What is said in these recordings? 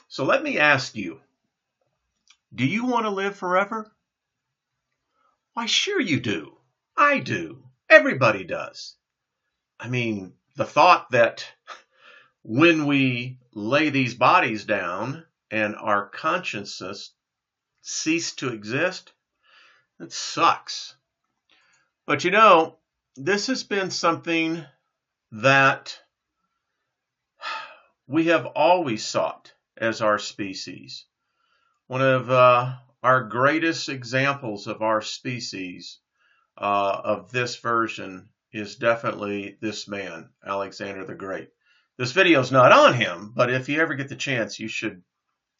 So let me ask you, do you want to live forever? Why, sure you do. I do. Everybody does. I mean, the thought that when we lay these bodies down and our consciousness cease to exist, it sucks. But you know, this has been something that we have always sought as our species. One of our greatest examples of our species of this version is definitely this man, Alexander the Great. This video is not on him, but if you ever get the chance, you should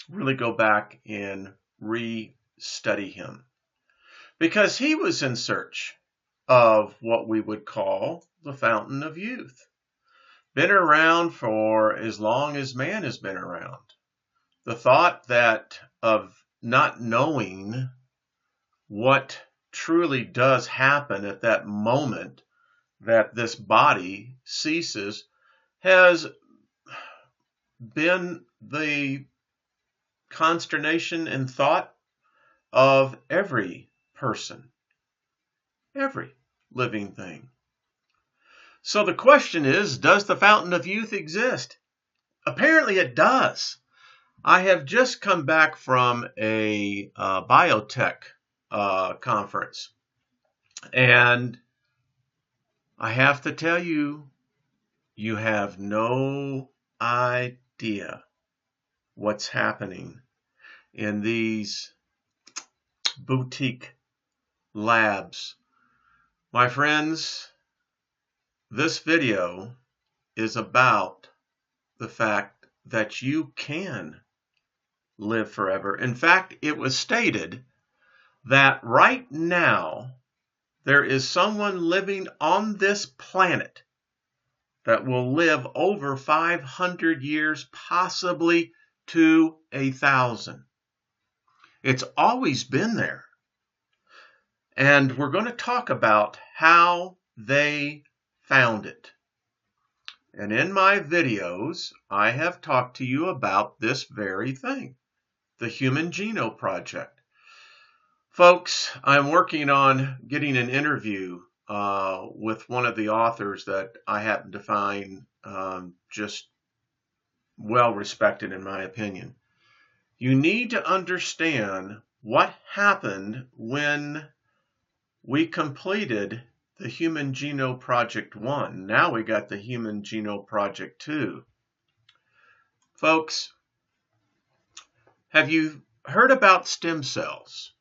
really go back and re-study him, because he was in search of what we would call the fountain of youth. Been around for as long as man has been around. The thought that of not knowing what truly does happen at that moment that this body ceases has been the consternation and thought of every person, every living thing. So the question is, does the fountain of youth exist? Apparently it does. I have just come back from a biotech conference, and I have to tell you, you have no idea what's happening in these boutique labs. My friends, this video is about the fact that you can live forever. In fact, it was stated that right now there is someone living on this planet that will live over 500 years, possibly to 1,000. It's always been there. And we're going to talk about how they found it. And in my videos, I have talked to you about this very thing, the Human Genome Project. Folks, I'm working on getting an interview with one of the authors that I happen to find just well respected, in my opinion. You need to understand what happened when we completed the Human Genome Project 1. Now we got the Human Genome Project 2. Folks, have you heard about stem cells?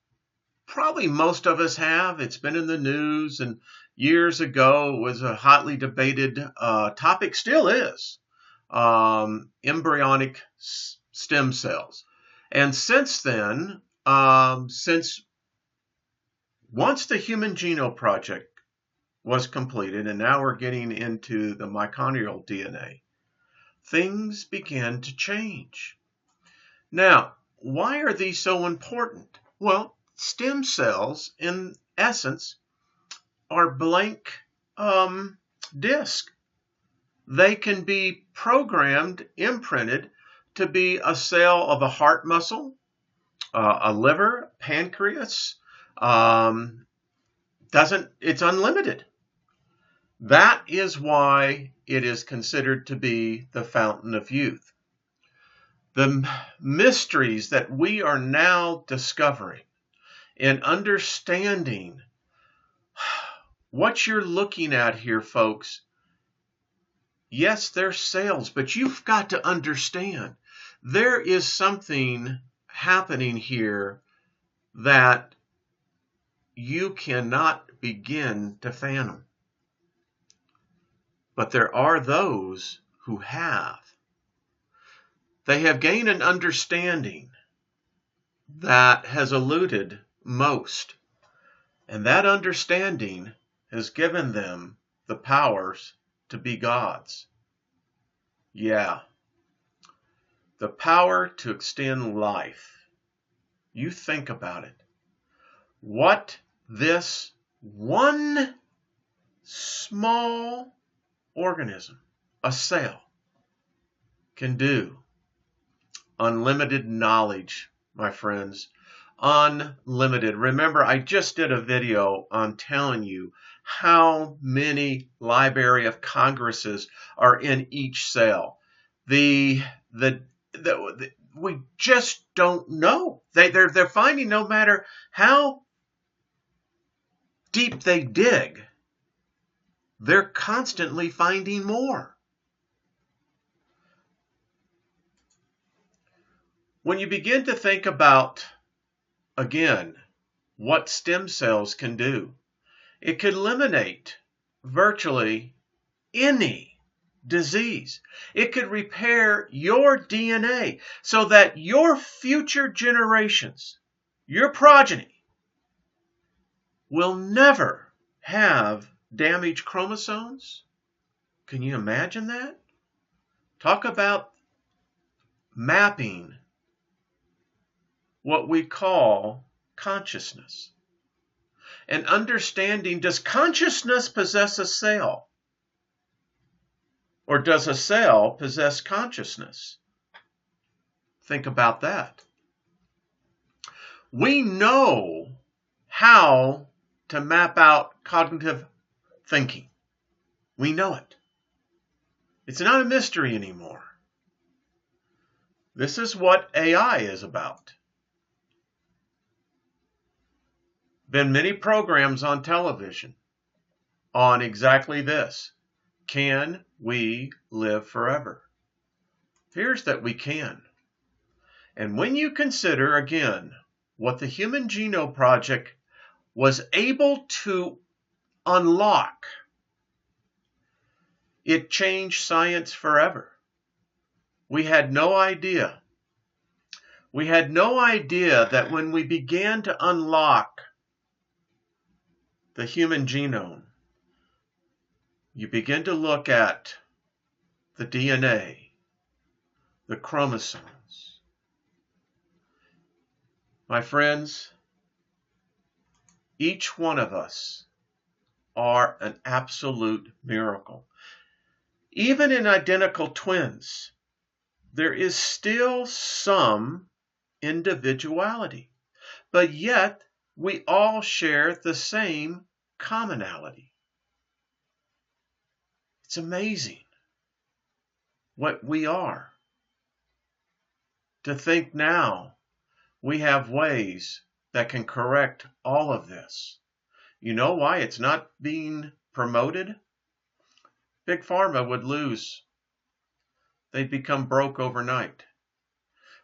Probably most of us have. It's been in the news, and years ago it was a hotly debated topic, still is, embryonic stem cells. And since then, once the Human Genome Project was completed, and now we're getting into the mitochondrial DNA, things began to change. Now, why are these so important? Well, stem cells, in essence, are blank discs. They can be programmed, imprinted to be a cell of a heart muscle, a liver, pancreas. It's unlimited. That is why it is considered to be the fountain of youth. The mysteries that we are now discovering and understanding, what you're looking at here, folks, yes, they're cells, but you've got to understand there is something happening here that you cannot begin to fathom. But there are those who have. They have gained an understanding that has eluded most. And that understanding has given them the powers to be gods. Yeah. The power to extend life. You think about it. What this one small organism, a cell, can do unlimited knowledge, my friends. Unlimited. Remember, I just did a video on telling you how many Library of Congresses are in each cell. We just don't know. They're finding no matter how deep they dig, they're constantly finding more. When you begin to think about, again, what stem cells can do, it could eliminate virtually any disease. It could repair your DNA so that your future generations, your progeny, will never have damaged chromosomes. Can you imagine that? Talk about mapping what we call consciousness. And understanding, does consciousness possess a cell? Or does a cell possess consciousness? Think about that. We know how to map out cognitive thinking. We know it. It's not a mystery anymore. This is what AI is about. Been many programs on television on exactly this. Can we live forever? Here's that we can. And when you consider, again, what the Human Genome Project was able to unlock, it changed science forever. We had no idea. We had no idea that when we began to unlock the human genome, you begin to look at the DNA, the chromosomes. My friends, each one of us are an absolute miracle. Even in identical twins, there is still some individuality, but yet we all share the same commonality. It's amazing what we are. To think now we have ways that can correct all of this. You know why it's not being promoted? Big Pharma would lose. They'd become broke overnight.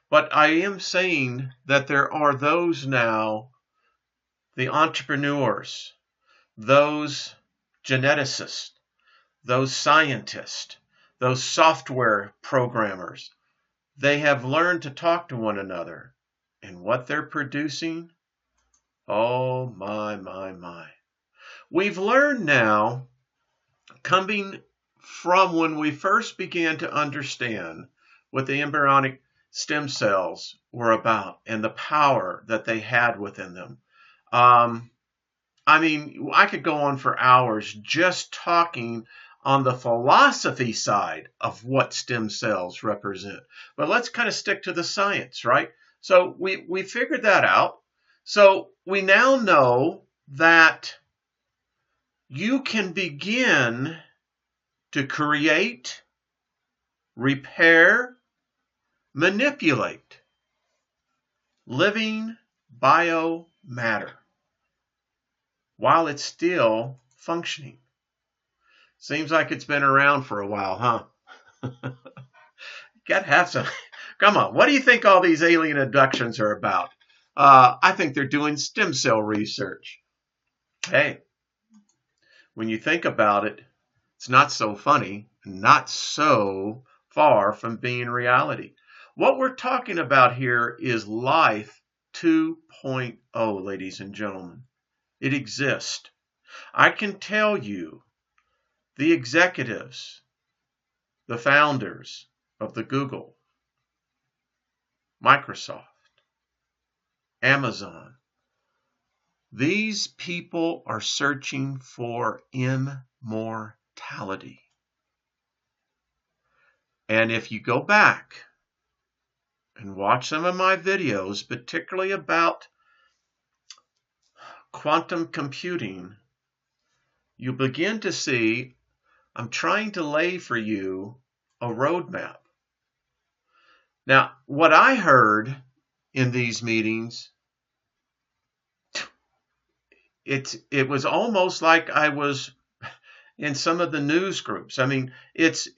But I am saying that there are those now, the entrepreneurs, those geneticists, those scientists, those software programmers. They have learned to talk to one another. And what they're producing, oh my, my, my. We've learned now, coming from when we first began to understand what the embryonic stem cells were about and the power that they had within them. I mean, I could go on for hours just talking on the philosophy side of what stem cells represent. But let's kind of stick to the science, right? So we figured that out. So we now know that you can begin to create, repair, manipulate living biomatter while it's still functioning. Seems like it's been around for a while, huh? Gotta have some. Come on, what do you think all these alien abductions are about? I think they're doing stem cell research. Hey, when you think about it, it's not so funny, not so far from being reality. What we're talking about here is life 2.0, ladies and gentlemen. It exists. I can tell you, the executives, the founders of the Google, Microsoft, Amazon, these people are searching for immortality. And if you go back and watch some of my videos, particularly about quantum computing, you begin to see I'm trying to lay for you a roadmap. Now, what I heard in these meetings, it was almost like I was in some of the news groups. I mean, it's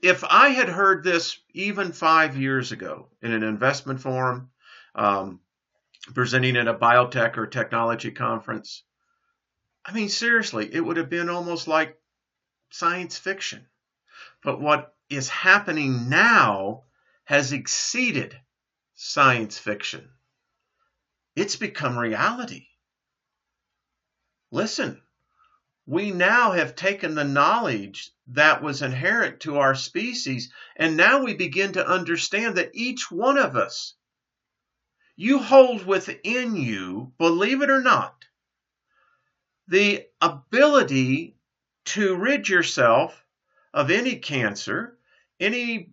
if I had heard this even 5 years ago in an investment forum, presenting at a biotech or technology conference, I mean, seriously, it would have been almost like science fiction. But what is happening now has exceeded science fiction. It's become reality. Listen, we now have taken the knowledge that was inherent to our species, and now we begin to understand that each one of us, you hold within you, believe it or not, the ability to rid yourself of any cancer, any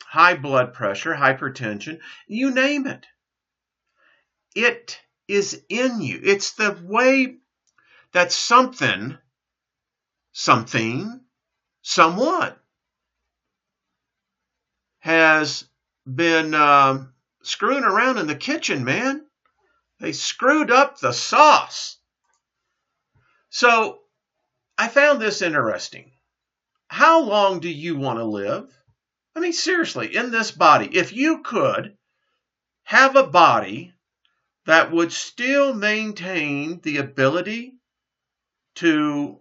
high blood pressure, hypertension, you name it. It is in you. It's the way that something, someone has been screwing around in the kitchen, man. They screwed up the sauce. So I found this interesting. How long do you want to live? I mean, seriously, in this body, if you could have a body that would still maintain the ability to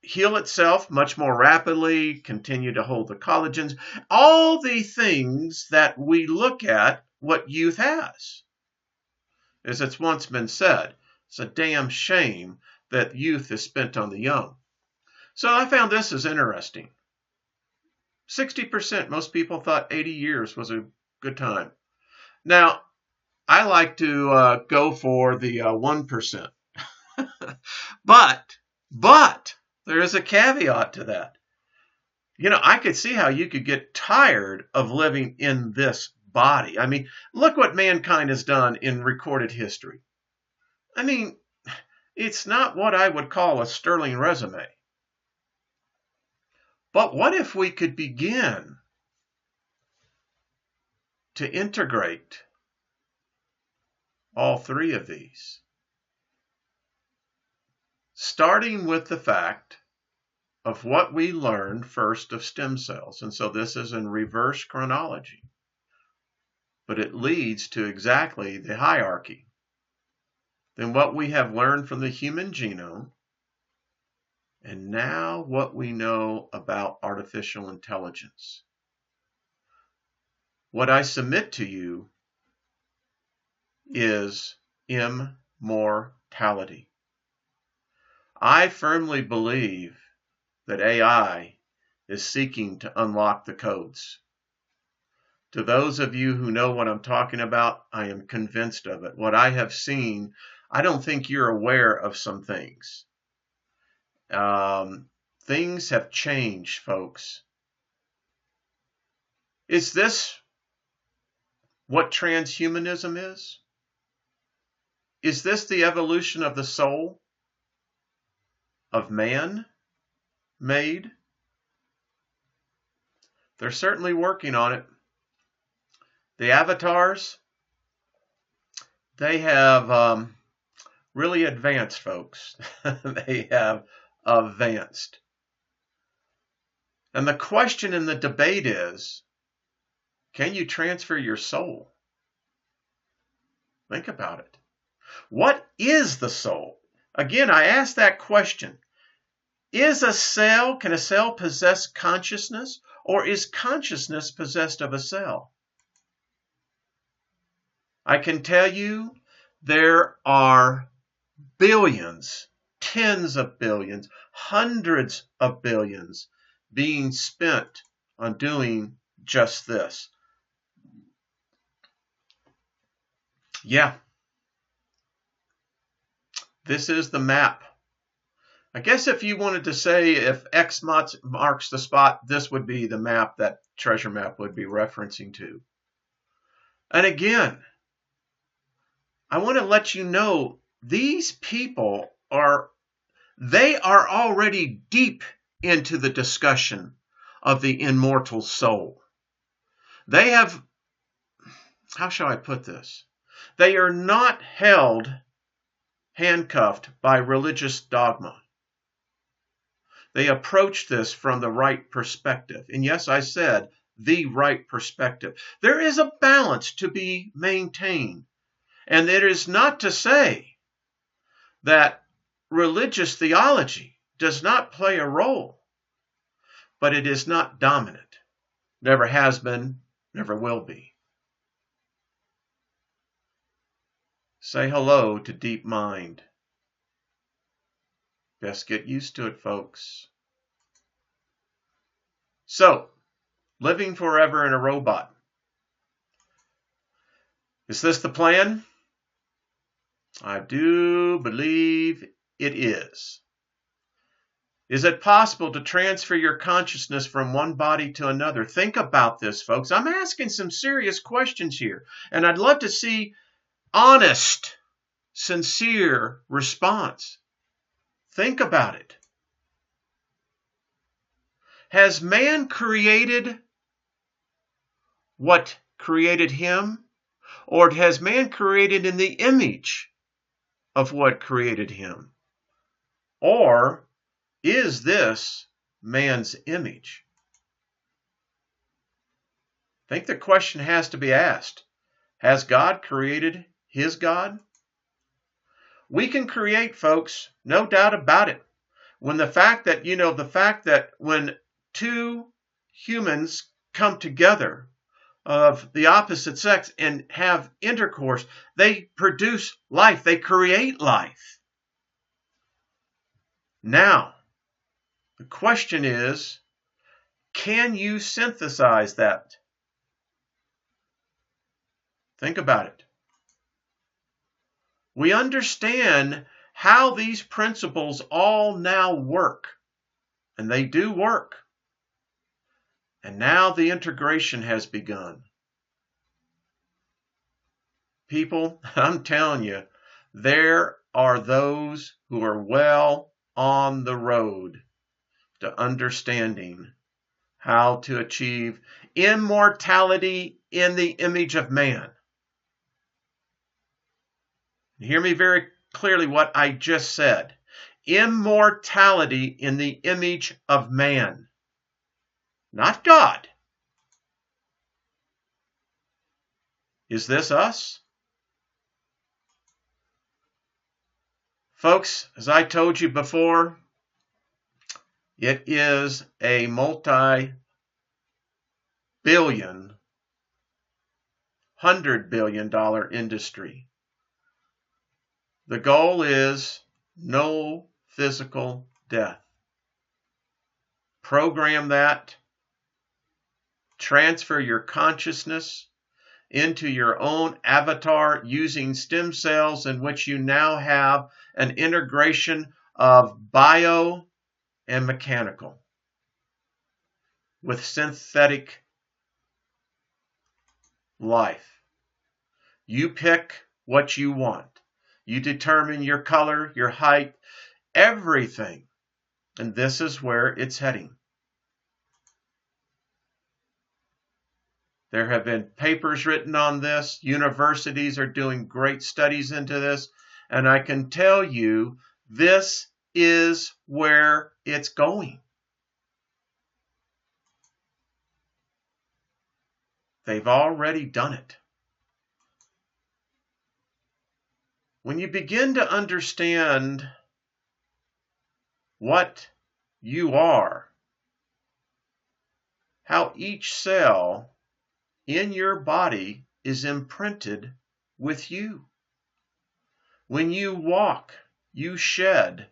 heal itself much more rapidly, continue to hold the collagens, all the things that we look at what youth has. As it's once been said, it's a damn shame that youth is spent on the young. So I found this as interesting. 60%, most people thought 80 years was a good time. Now, I like to go for the 1%. But there is a caveat to that. You know, I could see how you could get tired of living in this body. I mean, look what mankind has done in recorded history. I mean, it's not what I would call a sterling resume. But what if we could begin to integrate all three of these? Starting with the fact of what we learned first of stem cells. And so this is in reverse chronology. But it leads to exactly the hierarchy. Then what we have learned from the human genome, and now what we know about artificial intelligence. What I submit to you is immortality. I firmly believe that AI is seeking to unlock the codes. To those of you who know what I'm talking about, I am convinced of it. What I have seen, I don't think you're aware of some things. Things have changed, folks. Is this what transhumanism is? Is this the evolution of the soul of man made? They're certainly working on it. The avatars, they have really advanced, folks. They have advanced. And the question in the debate is, can you transfer your soul? Think about it. What is the soul? Again, I ask that question. Can a cell possess consciousness, or is consciousness possessed of a cell? I can tell you there are billions, tens of billions, hundreds of billions being spent on doing just this. Yeah, this is the map. I guess if you wanted to say if X marks the spot, this would be the map that treasure map would be referencing to. And again, I want to let you know these people they are already deep into the discussion of the immortal soul. They have, how shall I put this? They are not handcuffed by religious dogma. They approach this from the right perspective. And yes, I said the right perspective. There is a balance to be maintained. And it is not to say that religious theology does not play a role, but it is not dominant. Never has been, never will be. Say hello to deep mind. Best get used to it, folks. So, living forever in a robot. Is this the plan? I do believe it is. Is it possible to transfer your consciousness from one body to another? Think about this, folks. I'm asking some serious questions here, and I'd love to see honest, sincere response. Think about it. Has man created what created him, or has man created in the image of what created him? Or is this man's image? I think the question has to be asked. Has God created his God? We can create, folks, no doubt about it. The fact that when two humans come together of the opposite sex and have intercourse, they produce life, they create life. Now, the question is, can you synthesize that? Think about it. We understand how these principles all now work, and they do work. And now the integration has begun. People, I'm telling you, there are those who are well on the road to understanding how to achieve immortality in the image of man. Hear me very clearly what I just said. Immortality in the image of man, not God. Is this us? Folks, as I told you before, it is a multi-billion, $100 billion industry. The goal is no physical death. Program that. Transfer your consciousness into your own avatar using stem cells in which you now have an integration of bio and mechanical with synthetic life. You pick what you want. You determine your color, your height, everything. And this is where it's heading. There have been papers written on this. Universities are doing great studies into this. And I can tell you, this is where it's going. They've already done it. When you begin to understand what you are, how each cell in your body is imprinted with you. When you walk, you shed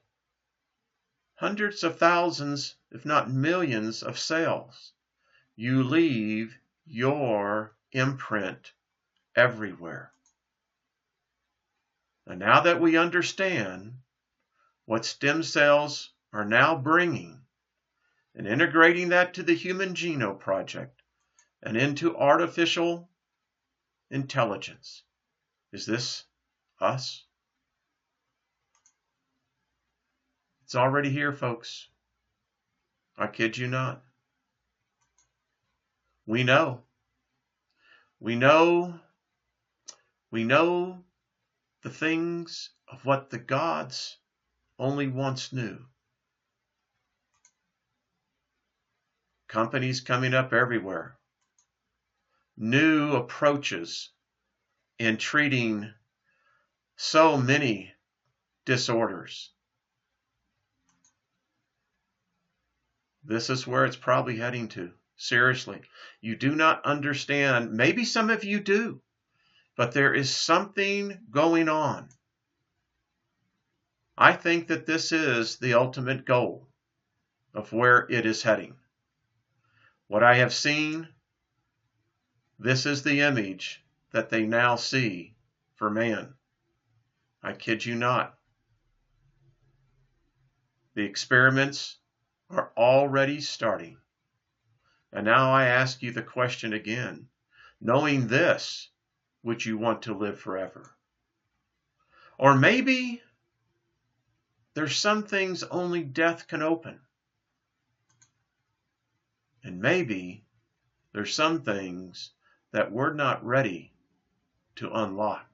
hundreds of thousands, if not millions, of cells. You leave your imprint everywhere. And now that we understand what stem cells are now bringing and integrating that to the Human Genome Project and into artificial intelligence. Is this us? It's already here, folks. I kid you not. We know. We know the things of what the gods only once knew. Companies coming up everywhere. New approaches in treating so many disorders. This is where it's probably heading to. Seriously, you do not understand. Maybe some of you do, but there is something going on. I think that this is the ultimate goal of where it is heading. What I have seen, this is the image that they now see for man. I kid you not. The experiments are already starting. And now I ask you the question again. Knowing this, would you want to live forever? Or maybe there's some things only death can open. And maybe there's some things that we're not ready to unlock.